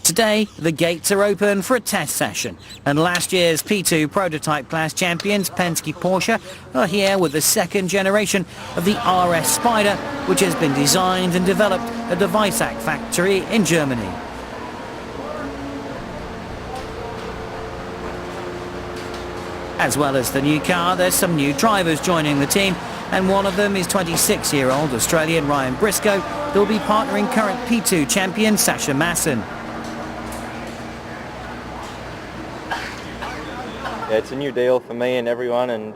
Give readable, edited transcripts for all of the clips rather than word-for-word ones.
Today, the gates are open for a test session, and last year's P2 prototype class champions Penske Porsche are here with the second generation of the RS Spider, which has been designed and developed at the Weissach factory in Germany. As well as the new car, there's some new drivers joining the team, and one of them is 26-year-old Australian Ryan Briscoe, who'll be partnering current P2 champion Sascha Maassen. Yeah, it's a new deal for me and everyone, and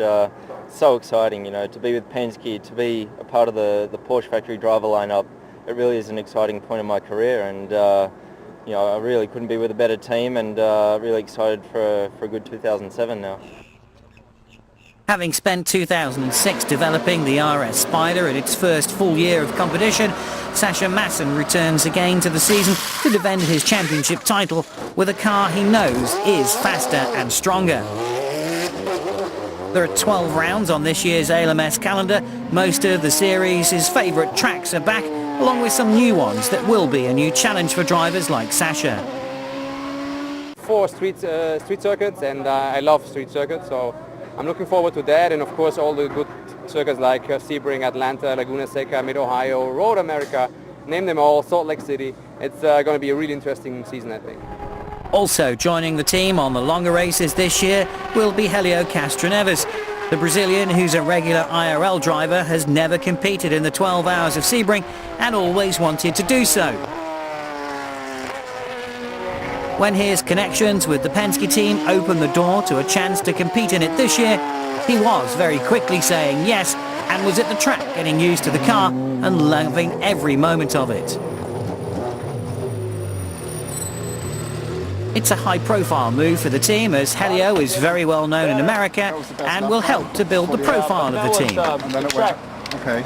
so exciting, to be with Penske, to be a part of the Porsche factory driver lineup. It really is an exciting point in my career, and I really couldn't be with a better team, and really excited for a good 2007 now. Having spent 2006 developing the RS Spider in its first full year of competition, Sascha Maassen returns again to the season to defend his championship title with a car he knows is faster and stronger. There are 12 rounds on this year's ALMS calendar. Most of the series' favourite tracks are back, along with some new ones that will be a new challenge for drivers like Sascha. 4 street circuits, and I love street circuits, so I'm looking forward to that, and of course all the good circuits like Sebring, Atlanta, Laguna Seca, Mid-Ohio, Road America, name them all, Salt Lake City. It's going to be a really interesting season, I think. Also joining the team on the longer races this year will be Helio Castroneves. The Brazilian, who's a regular IRL driver, has never competed in the 12 hours of Sebring and always wanted to do so. When his connections with the Penske team opened the door to a chance to compete in it this year, he was very quickly saying yes and was at the track getting used to the car and loving every moment of it. It's a high-profile move for the team, as Helio is very well known in America and will help to build the profile of the team.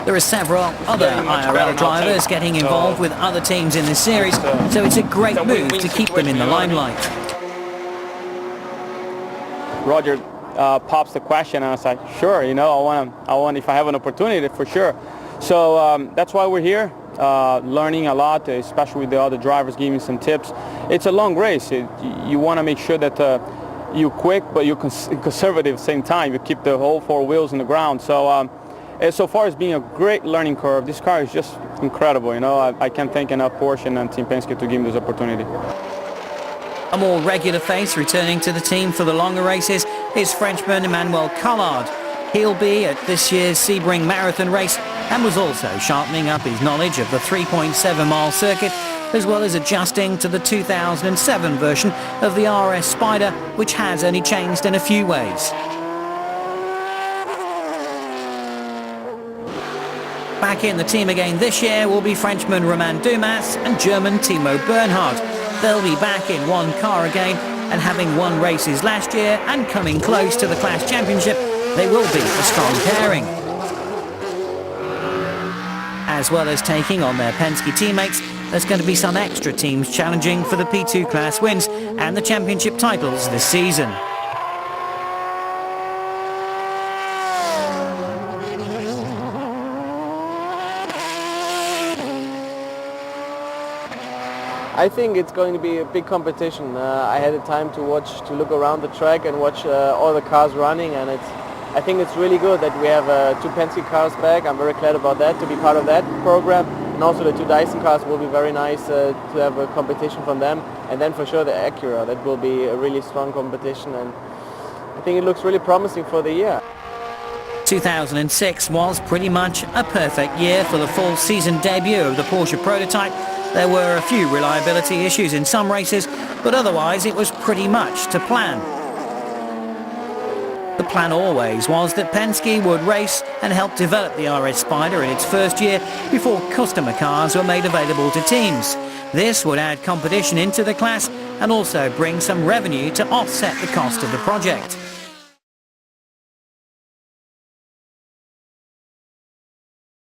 There are several other IRL drivers getting involved with other teams in this series, so it's a great move to keep them in the limelight. Roger pops the question, and I was like, sure, I want if I have an opportunity, for sure. So that's why we're here, learning a lot, especially with the other drivers giving some tips. It's a long race. You want to make sure that you're quick, but you're conservative at the same time. You keep the whole 4 wheels on the ground. So far as being a great learning curve, this car is just incredible. I can't thank enough Porsche and Team Penske to give me this opportunity. A more regular face returning to the team for the longer races is Frenchman Emmanuel Collard. He'll be at this year's Sebring Marathon race and was also sharpening up his knowledge of the 3.7-mile circuit, as well as adjusting to the 2007 version of the RS Spider, which has only changed in a few ways. Back in the team again this year will be Frenchman Romain Dumas and German Timo Bernhard. They'll be back in one car again, and having won races last year and coming close to the class championship, they will be a strong pairing. As well as taking on their Penske teammates, there's going to be some extra teams challenging for the P2 class wins and the championship titles this season. I think it's going to be a big competition. I had the time to look around the track and watch all the cars running, and I think it's really good that we have 2 Penske cars back. I'm very glad about that, to be part of that program, and also the 2 Dyson cars will be very nice to have a competition from them, and then for sure the Acura, that will be a really strong competition, and I think it looks really promising for the year. 2006 was pretty much a perfect year for the full season debut of the Porsche prototype. There were a few reliability issues in some races, but otherwise it was pretty much to plan. The plan always was that Penske would race and help develop the RS Spider in its first year before customer cars were made available to teams. This would add competition into the class and also bring some revenue to offset the cost of the project.